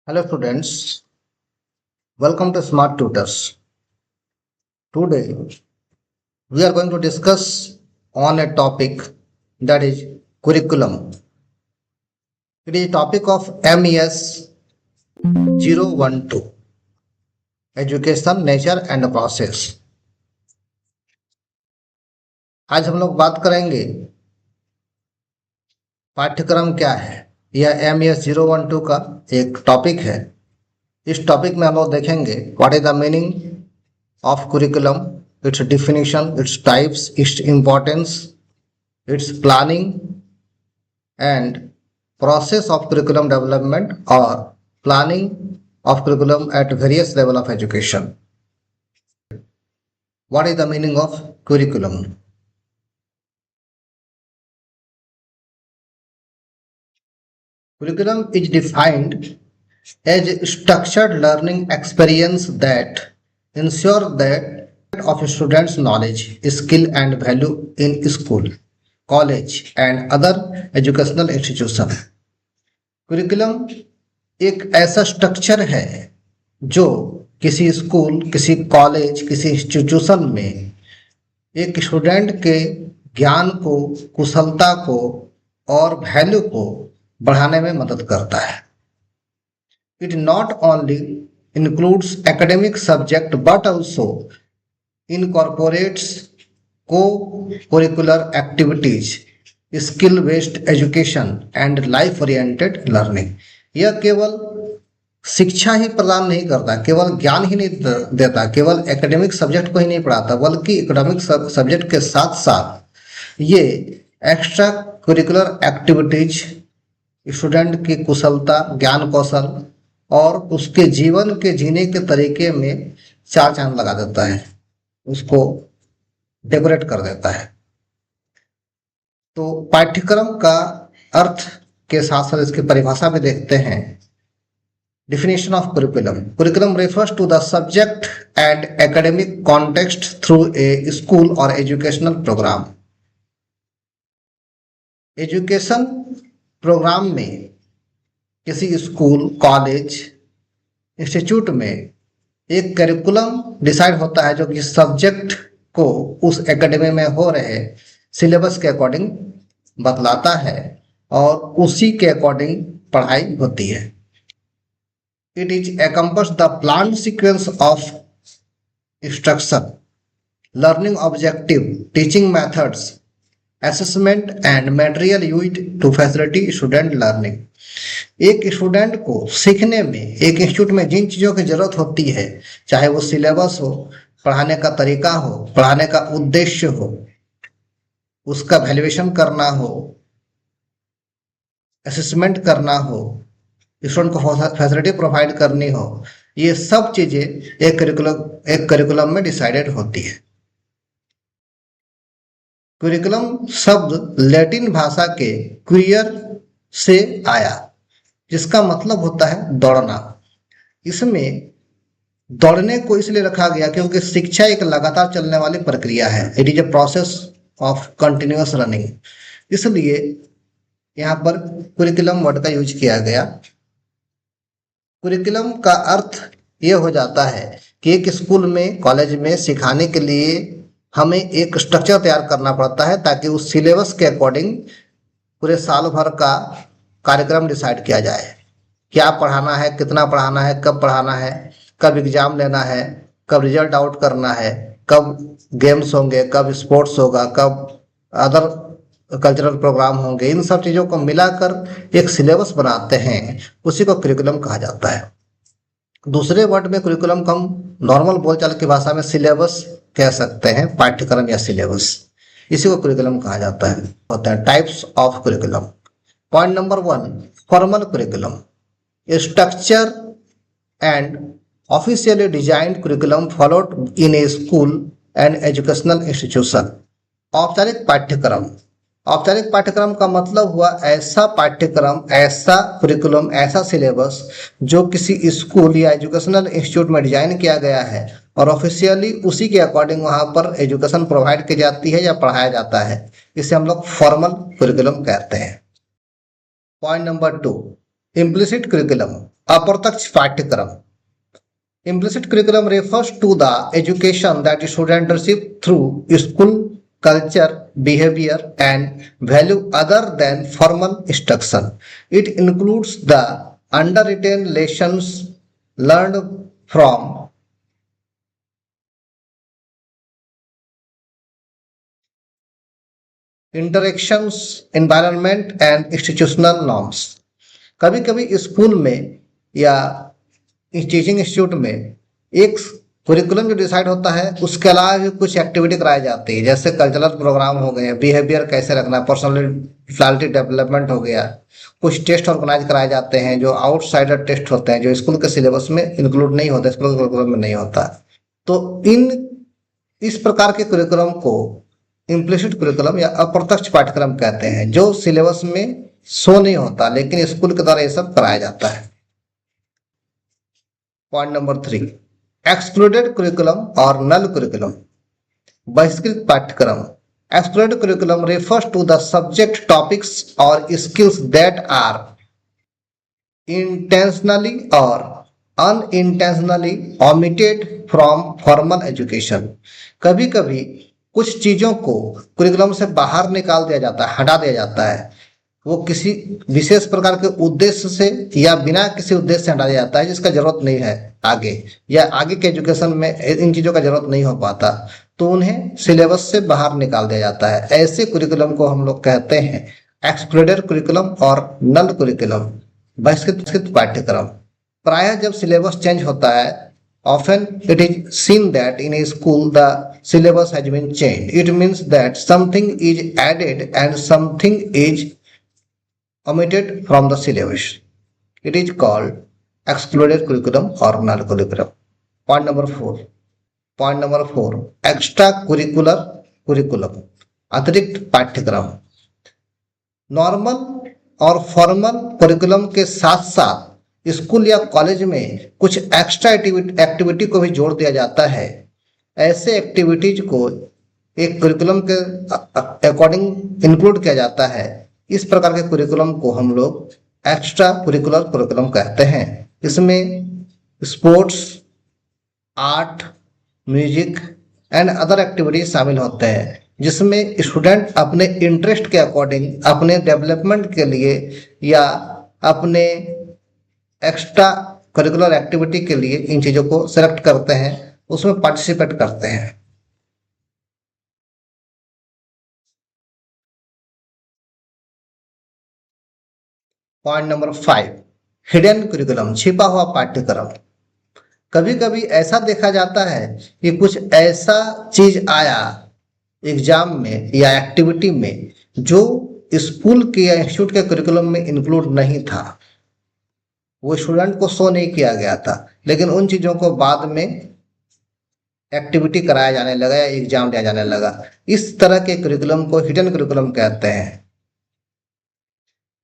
Hello students, welcome to Smart Tutors. Today we are going to discuss on a topic that is curriculum. It is a topic of MES 012 Education, Nature and Process. आज हम लोग बात करेंगे पाठ्यक्रम क्या है। यह MES 012 का एक टॉपिक है। इस टॉपिक में हम लोग देखेंगे what is the meaning of curriculum, its definition, its types, its importance, its planning and process of curriculum development or planning of curriculum at various level of education. What is the meaning of curriculum? Curriculum is defined as a structured learning experience that ensure that of a student's knowledge, skill and value in school, college and other educational institution. Curriculum एक ऐसा structure है जो किसी school, किसी college, किसी institution में एक student के ज्ञान को, कुशलता को और वैल्यू को बढ़ाने में मदद करता है। It not only includes academic subject but also incorporates co-curricular activities, skill-based education and life-oriented learning. यह केवल शिक्षा ही प्रदान नहीं करता, केवल ज्ञान ही नहीं देता, केवल एकेडमिक सब्जेक्ट को ही नहीं पढ़ाता, बल्कि एकेडमिक सब्जेक्ट के साथ साथ ये एक्स्ट्रा करिकुलर एक्टिविटीज स्टूडेंट की कुशलता, ज्ञान कौशल और उसके जीवन के जीने के तरीके में चार चांद लगा देता है, उसको डेकोरेट कर देता है। तो पाठ्यक्रम का अर्थ के साथ साथ इसकी परिभाषा भी देखते हैं। Definition of curriculum. Curriculum refers to the subject and academic context through a school or educational program. Education program में किसी स्कूल, कॉलेज, इंस्टीट्यूट में एक करिकुलम डिसाइड होता है जो कि सब्जेक्ट को उस एकेडमी में हो रहे सिलेबस के अकॉर्डिंग बतलाता है और उसी के अकॉर्डिंग पढ़ाई होती है। It is encompass the planned sequence of instruction, learning objective, teaching methods, assessment and material used to facilitate student learning. एक स्टूडेंट को सीखने में एक इंस्टीट्यूट में जिन चीज़ों की जरूरत होती है, चाहे वो सिलेबस हो, पढ़ाने का तरीका हो, पढ़ाने का उद्देश्य हो, उसका वैल्यूएशन करना हो, असेसमेंट करना हो, स्टूडेंट को फैसिलिटी प्रोवाइड करनी हो, ये सब चीजें एक करिकुलम में डिसाइडेड होती है। करिकुलम शब्द लैटिन भाषा के क्वियर से आया, जिसका मतलब होता है दौड़ना। इसमें दौड़ने को इसलिए रखा गया क्योंकि शिक्षा एक लगातार चलने वाली प्रक्रिया है। It is a process of continuous running, इसलिए यहाँ पर करिकुलम वर्ड का यूज किया गया। करिकुलम का अर्थ ये हो जाता है कि एक स्कूल में, कॉलेज में सिखाने के लिए हमें एक स्ट्रक्चर तैयार करना पड़ता है ताकि उस सिलेबस के अकॉर्डिंग पूरे साल भर का कार्यक्रम डिसाइड किया जाए। क्या पढ़ाना है, कितना पढ़ाना है, कब पढ़ाना है, कब एग्जाम लेना है, कब रिजल्ट आउट करना है, कब गेम्स होंगे, कब स्पोर्ट्स होगा, कब अदर कल्चरल प्रोग्राम होंगे। इन सब चीज़ों को मिलाकर एक सिलेबस बनाते हैं, उसी को करिकुलम कहा जाता है। दूसरे वर्ड में करिकुलम को हम नॉर्मल बोलचाल की भाषा में सिलेबस कह सकते हैं, पाठ्यक्रम या सिलेबस, इसी को करिकुलम कहा जाता है। होता है types of curriculum. Point number 1, formal curriculum, structure and officially designed curriculum followed in A school and educational institution. औपचारिक पाठ्यक्रम, औपचारिक पाठ्यक्रम का मतलब हुआ ऐसा पाठ्यक्रम, ऐसा करिकुलम, ऐसा सिलेबस जो किसी स्कूल या एजुकेशनल इंस्टीट्यूट में डिजाइन किया गया है और ऑफिशियली उसी के अकॉर्डिंग वहां पर एजुकेशन प्रोवाइड की जाती है या पढ़ाया जाता है। इसे हम लोग फॉर्मल करिकुलम कहते हैं। पॉइंट नंबर 2, Implicit curriculum, अप्रत्यक्ष पाठ्यक्रम. Implicit curriculum refers to the education that students receive through school culture, behavior, and value other than formal instruction. It includes the underwritten lessons learned from interactions, environment, and institutional norms. कभी कभी school में या teaching institute में एक curriculum जो decide होता है उसके अलावा भी कुछ एक्टिविटी कराई जाती है, जैसे कल्चरल प्रोग्राम हो गए, बिहेवियर कैसे रखना, पर्सनालिटी डेवलपमेंट हो गया, कुछ टेस्ट ऑर्गेनाइज कराए जाते हैं जो आउटसाइडर टेस्ट होते हैं, जो स्कूल के सिलेबस में इंक्लूड नहीं होता, स्कूल के कुरिकुलम में नहीं होता. तो इस प्रकार के कुरिकुलम को इम्प्लिसिट कुरिकुलम या अप्रत्यक्ष पाठ्यक्रम कहते हैं, जो सिलेबस में शो नहीं होता लेकिन स्कूल के द्वारा ये सब कराया जाता है. पॉइंट नंबर 3, एक्सक्लूडेड कुरिकुलम और नल कुरिकुलम. बहिष्कृत पाठ्यक्रम. Excluded curriculum refers to the subject, topics or skills that are intentionally or unintentionally omitted from formal education. कभी कभी कुछ चीजों को कुरिकुलम से बाहर निकाल दिया जाता है, हटा दिया जाता है, वो किसी विशेष प्रकार के उद्देश्य से या बिना किसी उद्देश्य से हटा दिया जाता है जिसका जरूरत नहीं है आगे, या आगे के एजुकेशन में इन चीजों का जरूरत नहीं हो पाता, तो उन्हें सिलेबस से बाहर निकाल दिया जाता है. ऐसे कुरिकुलम को हम लोग कहते हैं एक्सक्लूडेड कुरिकुलम और नल कुरिकुलम, बहिष्कृत पाठ्यक्रम. प्रायः जब सिलेबस चेंज होता है, often it is seen that in a school the syllabus has been changed. It means that something is added and something is omitted from the syllabus. It is called excluded curriculum or null curriculum. Point number 4, extra curricular curriculum, अतिरिक्त पाठ्यक्रम. Normal और formal curriculum के साथ साथ school या college में कुछ extra activity को भी जोड़ दिया जाता है. ऐसे एक्टिविटीज को एक कुरिकुलम के अकॉर्डिंग इंक्लूड किया जाता है. इस प्रकार के कुरिकुलम को हम लोग एक्स्ट्रा कुरिकुलर कुरिकुलम कहते हैं. इसमें sports, art, music and other activities शामिल होते हैं, जिसमें स्टूडेंट अपने इंटरेस्ट के अकॉर्डिंग, अपने डेवलपमेंट के लिए या अपने एक्स्ट्रा करिकुलर एक्टिविटी के लिए इन चीजों को सेलेक्ट करते हैं, उसमें पार्टिसिपेट करते हैं. पॉइंट नंबर 5, हिडन कुरिकुलम, छिपा हुआ पाठ्यक्रम. कभी कभी ऐसा देखा जाता है कि कुछ ऐसा चीज आया एग्जाम में या एक्टिविटी में जो स्कूल के या इंस्टीट्यूट के करिकुलम में इंक्लूड नहीं था, वो स्टूडेंट को शो नहीं किया गया था, लेकिन उन चीजों को बाद में एक्टिविटी कराया जाने लगा या एग्जाम दिया जाने लगा. इस तरह के करिकुलम को हिडन करिकुलम कहते हैं.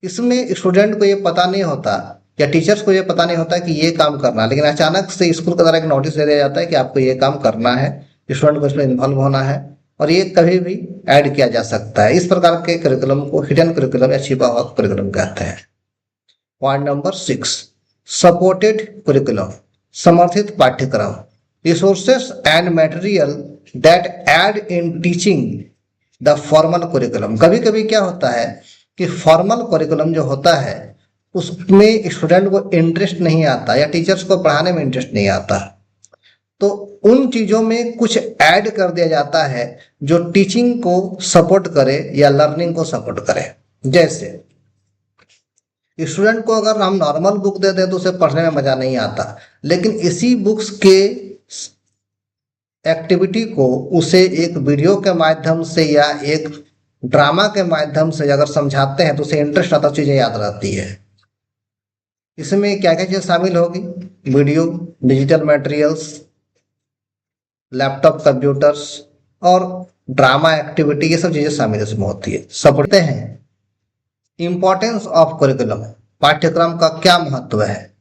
इसमें स्टूडेंट को ये पता नहीं होता या टीचर्स को ये पता नहीं होता कि ये काम करना, लेकिन अचानक से स्कूल के द्वारा एक नोटिस दे दिया जाता है कि आपको ये काम करना है, स्टूडेंट को इसमें इन्वॉल्व होना है और ये कभी भी ऐड किया जा सकता है. इस प्रकार के करिकुलम को हिडन करिकुलम या छिपा हुआ करिकुलम कहते हैं. पॉइंट नंबर 6, सपोर्टेड कुरिकुलम, समर्थित पाठ्यक्रम. Resources and material that add in teaching the formal curriculum. कभी कभी क्या होता है कि फॉर्मल कुरिकुलम जो होता है उसमें स्टूडेंट को इंटरेस्ट नहीं आता या टीचर्स को पढ़ाने में इंटरेस्ट नहीं आता, तो उन चीजों में कुछ ऐड कर दिया जाता है जो टीचिंग को सपोर्ट करे या लर्निंग को सपोर्ट करे. जैसे स्टूडेंट को अगर हम नॉर्मल बुक दे दें तो उसे पढ़ने में मजा नहीं आता, लेकिन इसी बुक्स के एक्टिविटी को उसे एक वीडियो के माध्यम से या एक ड्रामा के माध्यम से अगर समझाते हैं तो उसे इंटरेस्ट आता, चीजें याद रहती है. इसमें क्या क्या चीजें शामिल होगी? Video, digital materials, laptop, computers और ड्रामा एक्टिविटी, ये सब चीजें शामिल इसमें होती है. समझते हैं इंपॉर्टेंस ऑफ करिकुलम, पाठ्यक्रम का क्या महत्व है.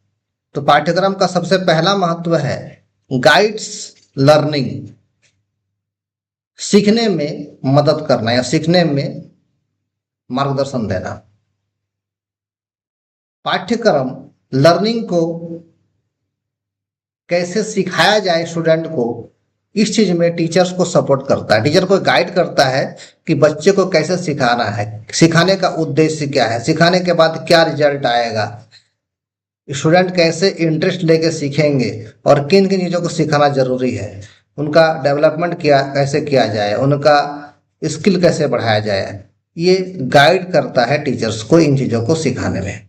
तो पाठ्यक्रम का सबसे पहला महत्व है गाइड्स लर्निंग, सीखने में मदद करना या सीखने में मार्गदर्शन देना. पाठ्यक्रम लर्निंग को कैसे सिखाया जाए स्टूडेंट को, इस चीज में टीचर्स को सपोर्ट करता है, टीचर को गाइड करता है कि बच्चे को कैसे सिखाना है, सिखाने का उद्देश्य क्या है, सिखाने के बाद क्या रिजल्ट आएगा, स्टूडेंट कैसे इंटरेस्ट लेके सीखेंगे और किन किन चीज़ों को सिखाना जरूरी है, उनका डेवलपमेंट कैसे किया जाए, उनका स्किल कैसे बढ़ाया जाए, ये गाइड करता है टीचर्स को इन चीज़ों को सिखाने में।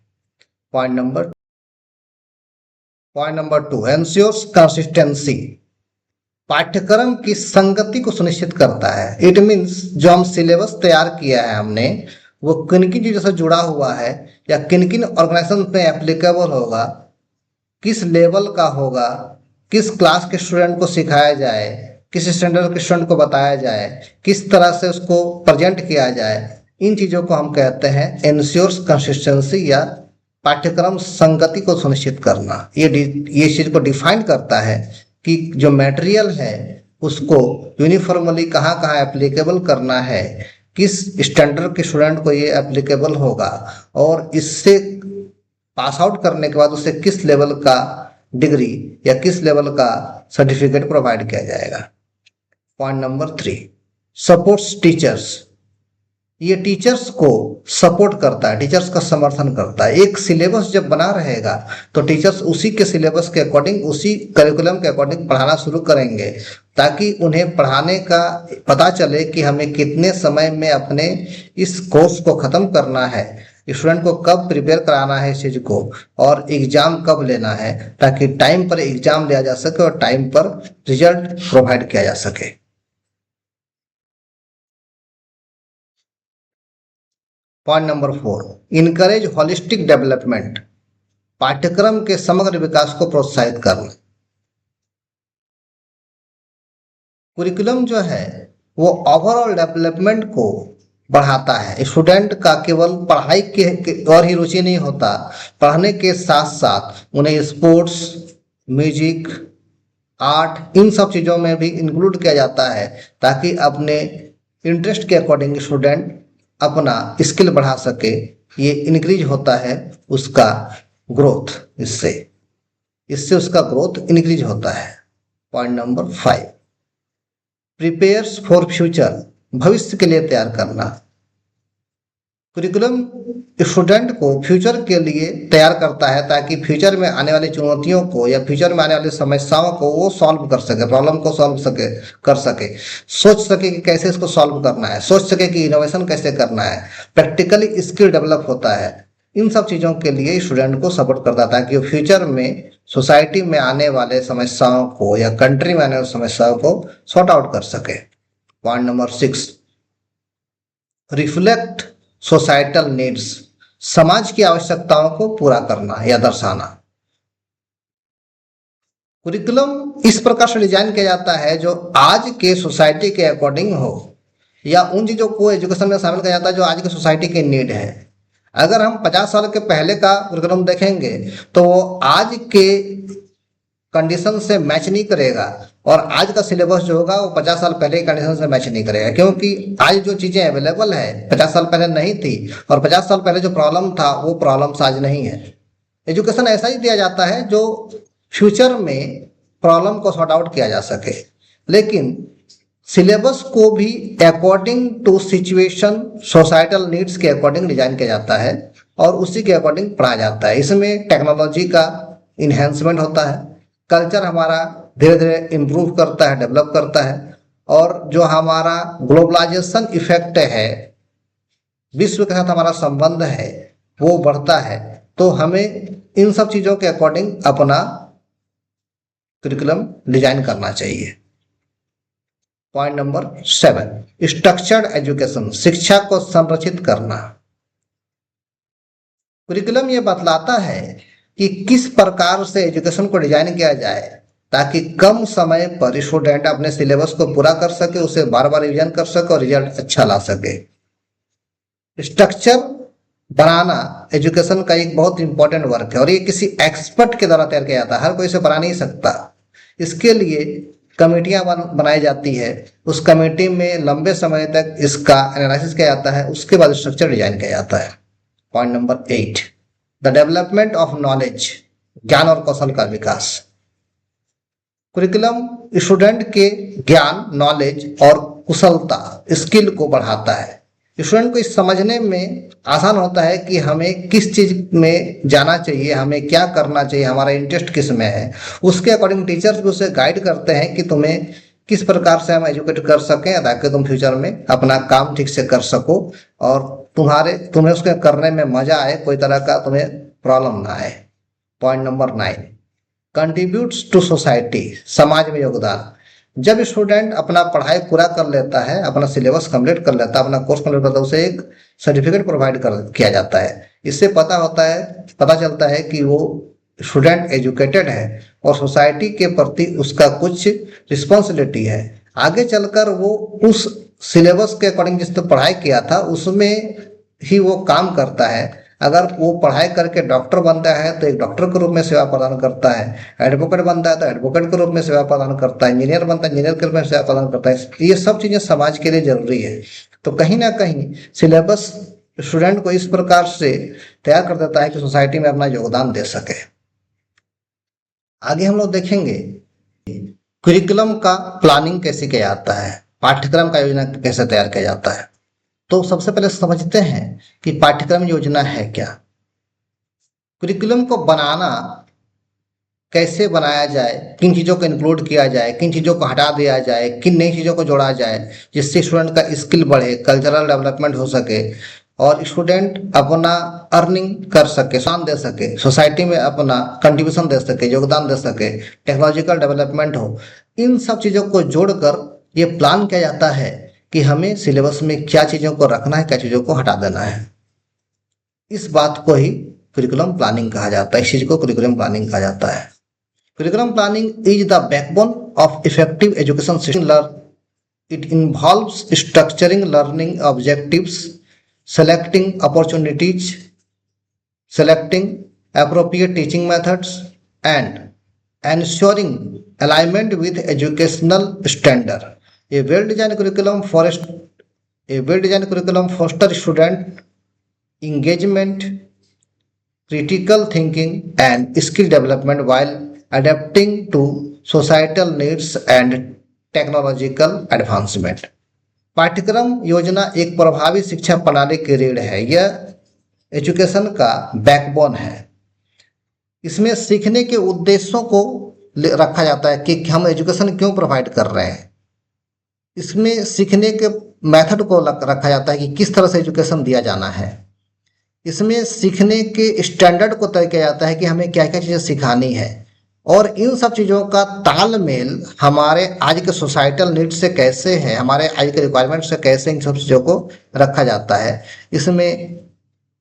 पॉइंट नंबर 2, एंश्योर्स कंसिस्टेंसी, पाठ्यक्रम की संगति को सुनिश्चित करता है। इट मीन्स जो हम सिलेबस तैयार किया है हमने, वो किन किन चीज़ों से जुड़ा हुआ है या किन किन ऑर्गेनाइजेशन पे एप्लीकेबल होगा, किस लेवल का होगा, किस क्लास के स्टूडेंट को सिखाया जाए, किस स्टैंडर्ड के स्टूडेंट को बताया जाए, किस तरह से उसको प्रेजेंट किया जाए, इन चीज़ों को हम कहते हैं एंश्योर्स कंसिस्टेंसी या पाठ्यक्रम संगति को सुनिश्चित करना। ये चीज को डिफाइन करता है कि जो मटेरियल है उसको यूनिफॉर्मली कहाँ कहाँ एप्लीकेबल करना है, किस स्टैंडर्ड के स्टूडेंट को ये एप्लीकेबल होगा और इससे पास आउट करने के बाद उसे किस लेवल का डिग्री या किस लेवल का सर्टिफिकेट प्रोवाइड किया जाएगा। पॉइंट नंबर 3, सपोर्ट्स टीचर्स, ये टीचर्स को सपोर्ट करता है, टीचर्स का समर्थन करता है। एक सिलेबस जब बना रहेगा तो टीचर्स उसी के सिलेबस के अकॉर्डिंग, उसी करिकुलम के अकॉर्डिंग पढ़ाना शुरू करेंगे ताकि उन्हें पढ़ाने का पता चले कि हमें कितने समय में अपने इस कोर्स को ख़त्म करना है, स्टूडेंट को कब प्रिपेयर कराना है इस चीज़ को और एग्ज़ाम कब लेना है, ताकि टाइम पर एग्ज़ाम लिया जा सके और टाइम पर रिजल्ट प्रोवाइड किया जा सके। Point number 4, encourage holistic development, पाठ्यक्रम के समग्र विकास को प्रोत्साहित करना। कुरिकुलम जो है वो ओवरऑल डेवलपमेंट को बढ़ाता है। स्टूडेंट का केवल पढ़ाई के और ही रुचि नहीं होता, पढ़ने के साथ साथ उन्हें स्पोर्ट्स, म्यूजिक, आर्ट, इन सब चीज़ों में भी इंक्लूड किया जाता है ताकि अपने इंटरेस्ट के अकॉर्डिंग स्टूडेंट अपना स्किल बढ़ा सके। ये इंक्रीज होता है उसका ग्रोथ, इससे उसका ग्रोथ इंक्रीज होता है। Point number 5, prepares for future, भविष्य के लिए तैयार करना। कुरिकुलम स्टूडेंट को फ्यूचर के लिए तैयार करता है ताकि फ्यूचर में आने वाली चुनौतियों को या फ्यूचर में आने वाली समस्याओं को वो सॉल्व कर सके, प्रॉब्लम को सॉल्व कर सके, सोच सके कि कैसे इसको सॉल्व करना है, सोच सके कि इनोवेशन कैसे करना है, प्रैक्टिकली स्किल डेवलप होता है। इन सब चीज़ों के लिए स्टूडेंट को सपोर्ट करता था कि वो फ्यूचर में सोसाइटी में आने वाले समस्याओं को या कंट्री में आने वाली समस्याओं को सॉर्ट आउट कर सके। Point number 6, reflect societal needs, समाज की आवश्यकताओं को पूरा करना या दर्शाना। कुरिकुलम इस प्रकार से डिजाइन किया जाता है जो आज के सोसाइटी के अकॉर्डिंग हो या उन चीज़ों को एजुकेशन में शामिल किया जाता है जो आज की सोसाइटी की नीड है। अगर हम 50 साल के पहले का कुरिकुलम देखेंगे तो वो आज के कंडीशन से मैच नहीं करेगा और आज का सिलेबस जो होगा वो 50 साल पहले की कंडीशन से मैच नहीं करेगा, क्योंकि आज जो चीज़ें अवेलेबल है 50 साल पहले नहीं थी और 50 साल पहले जो प्रॉब्लम था वो प्रॉब्लम्स आज नहीं है। एजुकेशन ऐसा ही दिया जाता है जो फ्यूचर में प्रॉब्लम को सॉर्ट आउट किया जा सके, लेकिन सिलेबस को भी according to situation, societal needs के अकॉर्डिंग डिजाइन किया जाता है और उसी के अकॉर्डिंग पढ़ाया जाता है। इसमें टेक्नोलॉजी का इन्हेंसमेंट होता है, कल्चर हमारा धीरे धीरे इम्प्रूव करता है, डेवलप करता है और जो हमारा ग्लोबलाइजेशन इफेक्ट है, विश्व के साथ हमारा संबंध है, वो बढ़ता है। तो हमें इन सब चीज़ों के अकॉर्डिंग अपना करिकुलम डिजाइन करना चाहिए। पॉइंट नंबर 7, स्ट्रक्चर्ड एजुकेशन, शिक्षा को संरचित करना। करिकुलम ये बतलाता है कि किस प्रकार से एजुकेशन को डिजाइन किया जाए ताकि कम समय पर स्टूडेंट अपने सिलेबस को पूरा कर सके, उसे बार बार रिवीजन कर सके और रिजल्ट अच्छा ला सके। स्ट्रक्चर बनाना एजुकेशन का एक बहुत इंपॉर्टेंट वर्क है और ये किसी एक्सपर्ट के द्वारा तैयार किया जाता है, हर कोई इसे बना नहीं सकता। इसके लिए कमेटियां बनाई जाती है, उस कमेटी में लंबे समय तक इसका एनालिसिस किया जाता है, उसके बाद स्ट्रक्चर डिजाइन किया जाता है। Point number 8, the development of knowledge, ज्ञान और कौशल का विकास। कुरिकुलम स्टूडेंट के ज्ञान, नॉलेज और कुशलता, स्किल को बढ़ाता है। स्टूडेंट को इस समझने में आसान होता है कि हमें किस चीज़ में जाना चाहिए, हमें क्या करना चाहिए, हमारा इंटरेस्ट किस में है। उसके अकॉर्डिंग टीचर्स भी उसे गाइड करते हैं कि तुम्हें किस प्रकार से हम एजुकेट कर सकें ताकि तुम फ्यूचर में अपना काम ठीक से कर सको और तुम्हें उसके करने में मजा आए, कोई तरह का तुम्हें प्रॉब्लम ना आए। Point number 9, contributes to society, समाज में योगदान। जब स्टूडेंट अपना पढ़ाई पूरा कर लेता है, अपना सिलेबस कंप्लीट कर लेता है, अपना कोर्स कंप्लीट करता है, उसे एक सर्टिफिकेट प्रोवाइड किया जाता है। इससे पता चलता है कि वो स्टूडेंट एजुकेटेड है और सोसाइटी के प्रति उसका कुछ रिस्पॉन्सिबिलिटी है। आगे चलकर वो उस सिलेबस के अकॉर्डिंग जिसने पढ़ाई किया था उसमें ही वो काम करता है। अगर वो पढ़ाई करके डॉक्टर बनता है तो एक डॉक्टर के रूप में सेवा प्रदान करता है, एडवोकेट बनता है तो एडवोकेट के रूप में सेवा प्रदान करता है, इंजीनियर बनता है इंजीनियर के रूप में सेवा प्रदान करता है। ये सब चीज़ें समाज के लिए जरूरी है। तो कहीं ना कहीं सिलेबस स्टूडेंट को इस प्रकार से तैयार कर देता है कि सोसाइटी में अपना योगदान दे सके। आगे हम लोग देखेंगे करिकुलम का प्लानिंग कैसे किया जाता है, पाठ्यक्रम का योजना कैसे तैयार किया जाता है। तो सबसे पहले समझते हैं कि पाठ्यक्रम योजना है क्या। करिकुलम को बनाना कैसे बनाया जाए, किन चीज़ों को इंक्लूड किया जाए, किन चीज़ों को हटा दिया जाए, किन नई चीज़ों को जोड़ा जाए जिससे स्टूडेंट का स्किल बढ़े, कल्चरल डेवलपमेंट हो सके और स्टूडेंट अपना अर्निंग कर सके, योगदान दे सके, सोसाइटी में अपना कंट्रीब्यूशन दे सके, योगदान दे सके, टेक्नोलॉजिकल डेवलपमेंट हो। इन सब चीज़ों को जोड़कर ये प्लान किया जाता है कि हमें सिलेबस में क्या चीज़ों को रखना है, क्या चीज़ों को हटा देना है। इस बात को ही करिकुलम प्लानिंग कहा जाता है, इस चीज़ को करिकुलम प्लानिंग कहा जाता है। Curriculum planning is the backbone of effective education system. It involves structuring learning objectives, selecting opportunities, selecting appropriate teaching methods, and ensuring alignment with educational standard. A well-designed curriculum fosters student engagement, critical thinking, and skill development while adapting to societal needs and technological advancement. पाठ्यक्रम योजना एक प्रभावी शिक्षा प्रणाली की रीढ़ है, यह एजुकेशन का बैकबोन है। इसमें सीखने के उद्देश्यों को रखा जाता है कि हम एजुकेशन क्यों प्रोवाइड कर रहे हैं। इसमें सीखने के मेथड को रखा जाता है कि किस तरह से एजुकेशन दिया जाना है। इसमें सीखने के स्टैंडर्ड को तय किया जाता है कि हमें क्या क्या चीज़ें सिखानी है और इन सब चीज़ों का तालमेल हमारे आज के सोसाइटल नीड से कैसे है, हमारे आज के रिक्वायरमेंट से कैसे इन सब चीज़ों को रखा जाता है। इसमें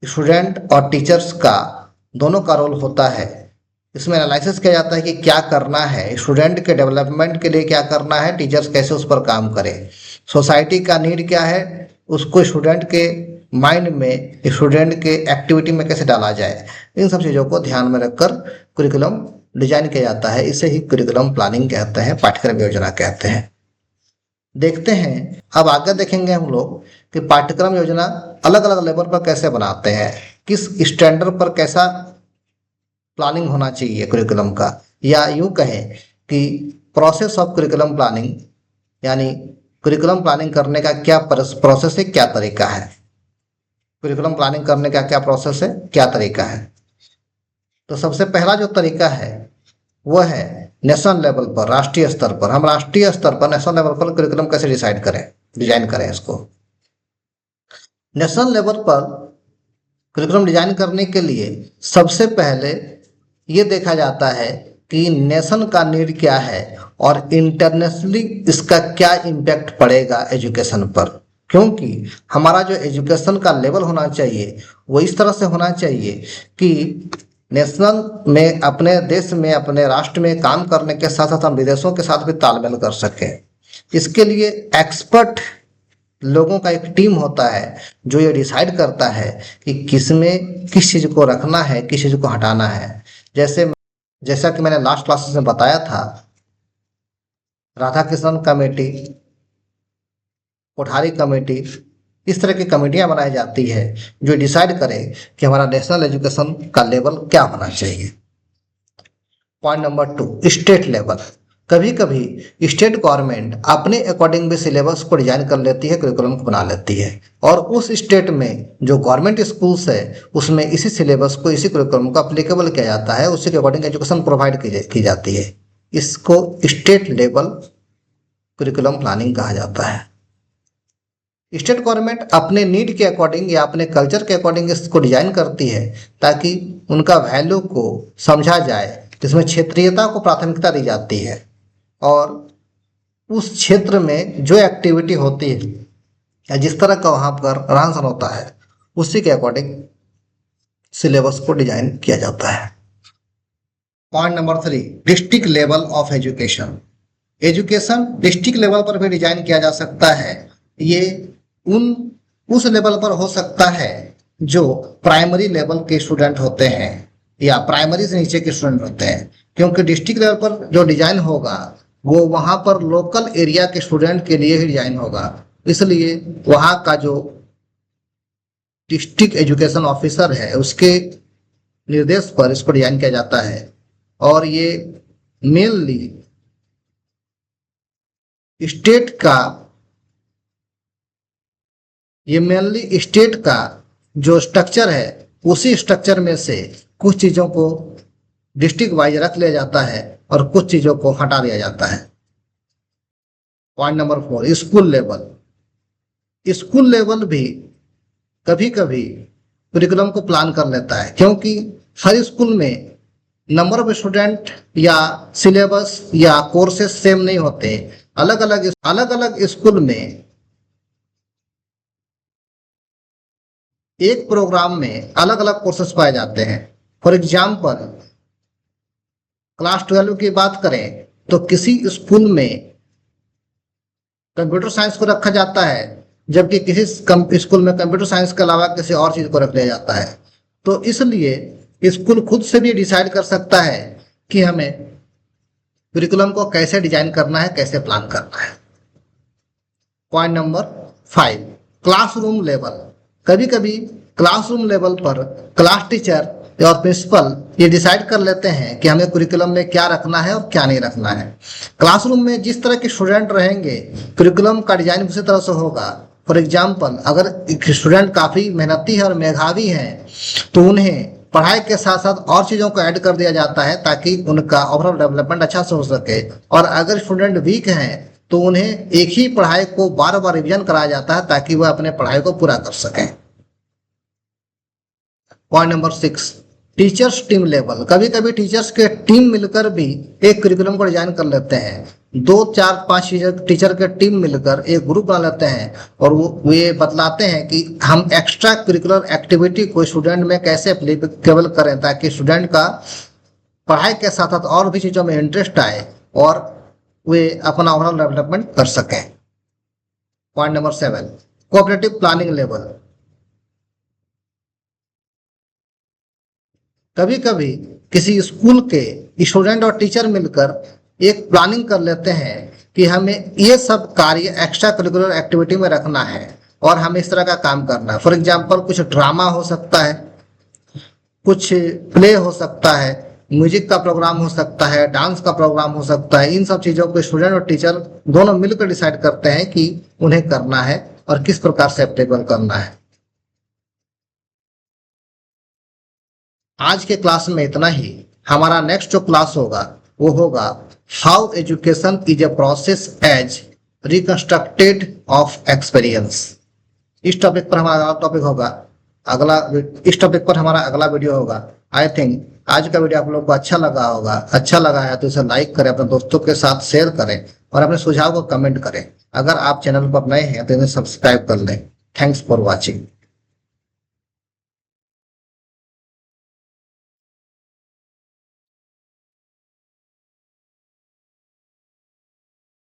स्टूडेंट और टीचर्स का दोनों का रोल होता है। इसमें एनालिसिस किया जाता है कि क्या करना है, स्टूडेंट के डेवलपमेंट के लिए क्या करना है, टीचर्स कैसे उस पर काम करें, सोसाइटी का नीड क्या है, उसको स्टूडेंट के माइंड में, स्टूडेंट के एक्टिविटी में कैसे डाला जाए। इन सब चीज़ों को ध्यान में रखकर करिकुलम डिजाइन किया जाता है। इसे ही करिकुलम प्लानिंग कहते हैं, पाठ्यक्रम योजना कहते हैं। देखते हैं, अब आगे देखेंगे हम लोग कि पाठ्यक्रम योजना अलग अलग लेवल पर कैसे बनाते हैं, किस स्टैंडर्ड पर कैसा प्लानिंग होना चाहिए करिकुलम का, या यूं कहें कि प्रोसेस ऑफ करिकुलम प्लानिंग, यानी करिकुलम प्लानिंग करने का क्या प्रोसेस है, क्या तरीका है। करिकुलम प्लानिंग करने का क्या प्रोसेस है, क्या तरीका है। तो सबसे पहला जो तरीका है वो है नेशनल लेवल पर, राष्ट्रीय स्तर पर। हम राष्ट्रीय स्तर पर, नेशनल लेवल पर करिकुलम कैसे डिजाइन करें इसको। नेशनल लेवल पर करिकुलम डिजाइन करने के लिए सबसे पहले ये देखा जाता है कि नेशन का नीड क्या है और इंटरनेशनली इसका क्या इम्पैक्ट पड़ेगा एजुकेशन पर। क्योंकि हमारा जो एजुकेशन का लेवल होना चाहिए वो इस तरह से होना चाहिए कि नेशनल में, अपने देश में, अपने राष्ट्र में काम करने के साथ साथ हम विदेशों के साथ भी तालमेल कर सकें। इसके लिए एक्सपर्ट लोगों का एक टीम होता है जो ये डिसाइड करता है कि किसमें किस चीज़ को रखना है, किस चीज़ को हटाना है। जैसा कि मैंने लास्ट क्लासेस में बताया था, राधाकृष्णन कमेटी, कोठारी कमेटी, इस तरह की कमेटियां बनाई जाती है जो डिसाइड करें कि हमारा नेशनल एजुकेशन का लेवल क्या होना चाहिए। Point number 2, state level. कभी कभी स्टेट गवर्नमेंट अपने अकॉर्डिंग भी सिलेबस को डिजाइन कर लेती है, करिकुलम को बना लेती है, और उस स्टेट में जो गवर्नमेंट स्कूल्स है उसमें इसी सिलेबस को, इसी करिकुलम को अप्लीकेबल किया जाता है, उसी के अकॉर्डिंग एजुकेशन प्रोवाइड की जाती है। इसको स्टेट लेवल करिकुलम प्लानिंग कहा जाता है। स्टेट गवर्नमेंट अपने नीड के अकॉर्डिंग या अपने कल्चर के अकॉर्डिंग इसको डिजाइन करती है ताकि उनका वैल्यू को समझा जाए, जिसमें क्षेत्रीयता को प्राथमिकता दी जाती है और उस क्षेत्र में जो एक्टिविटी होती है या जिस तरह का वहाँ पर रहन सहन होता है उसी के अकॉर्डिंग सिलेबस को डिजाइन किया जाता है। Point number 3, district level of education. Education district level पर भी डिजाइन किया जा सकता है। ये उस लेवल पर हो सकता है जो प्राइमरी लेवल के स्टूडेंट होते हैं या प्राइमरी से नीचे के स्टूडेंट होते हैं, क्योंकि डिस्ट्रिक्ट लेवल पर जो डिजाइन होगा वो वहां पर लोकल एरिया के स्टूडेंट के लिए ही डिजाइन होगा, इसलिए वहां का जो डिस्ट्रिक्ट एजुकेशन ऑफिसर है उसके निर्देश पर इसको डिजाइन किया जाता है। और ये मेनली स्टेट का जो स्ट्रक्चर है उसी स्ट्रक्चर में से कुछ चीजों को डिस्ट्रिक्ट वाइज रख लिया जाता है और कुछ चीजों को हटा दिया जाता है। Point number 4, school level. School level भी कभी कभी करिकुलम को प्लान कर लेता है, क्योंकि हर स्कूल में नंबर ऑफ स्टूडेंट या सिलेबस या कोर्सेस सेम नहीं होते। अलग अलग स्कूल में एक प्रोग्राम में अलग अलग कोर्सेस पाए जाते हैं। फॉर एग्जाम्पल क्लास 12 की बात करें तो किसी स्कूल में कंप्यूटर साइंस को रखा जाता है, जबकि किसी स्कूल में कंप्यूटर साइंस के अलावा किसी और चीज को रख लिया जाता है। तो इसलिए स्कूल खुद से भी डिसाइड कर सकता है कि हमें करिकुलम को कैसे डिजाइन करना है, कैसे प्लान करना है। Point number 5, classroom level. कभी कभी क्लासरूम लेवल पर क्लास टीचर और प्रिंसिपल ये डिसाइड कर लेते हैं कि हमें करिकुलम में क्या रखना है और क्या नहीं रखना है। क्लासरूम में जिस तरह के स्टूडेंट रहेंगे करिकुलम का डिजाइन उसी तरह से होगा। फॉर एग्जाम्पल अगर स्टूडेंट काफी मेहनती है और मेधावी हैं तो उन्हें पढ़ाई के साथ साथ और चीजों को ऐड कर दिया जाता है ताकि उनका ओवरऑल डेवलपमेंट अच्छा से हो सके। और अगर स्टूडेंट वीक हैं तो उन्हें एक ही पढ़ाई को बार बार रिवीजन कराया जाता है ताकि वह अपने पढ़ाई को पूरा कर सकें। Point number 6, teachers team level. कभी कभी टीचर्स के टीम मिलकर भी एक करिकुलम को डिजाइन कर लेते हैं। 2, 4, 5 टीचर के टीम मिलकर एक ग्रुप बना लेते हैं और वो ये बतलाते हैं कि हम एक्स्ट्रा करिकुलर एक्टिविटी को स्टूडेंट में कैसे एप्लीकेबल करें ताकि स्टूडेंट का पढ़ाई के साथ साथ और भी चीजों में इंटरेस्ट आए और वे अपना ओवरऑल डेवलपमेंट कर सकें। Point number 7, cooperative planning level. कभी कभी किसी स्कूल के स्टूडेंट और टीचर मिलकर एक प्लानिंग कर लेते हैं कि हमें ये सब कार्य एक्स्ट्रा करिकुलर एक्टिविटी में रखना है और हमें इस तरह का काम करना है। फॉर एग्जाम्पल कुछ ड्रामा हो सकता है, कुछ प्ले हो सकता है, म्यूजिक का प्रोग्राम हो सकता है, डांस का प्रोग्राम हो सकता है। इन सब चीजों को स्टूडेंट और टीचर दोनों मिलकर डिसाइड करते हैं कि उन्हें करना है और किस प्रकार से एप्लीकेबल करना है। आज के क्लास में इतना ही। हमारा नेक्स्ट जो क्लास होगा वो होगा how education is a process as reconstructed of experience. इस टॉपिक पर हमारा अगला वीडियो होगा। आई थिंक आज का वीडियो आप लोग को अच्छा लगा होगा। अच्छा लगा है तो इसे लाइक करें, अपने दोस्तों के साथ शेयर करें और अपने सुझाव को कमेंट करें। अगर आप चैनल पर नए हैं तो इन्हें सब्सक्राइब कर लें। Thanks for watching.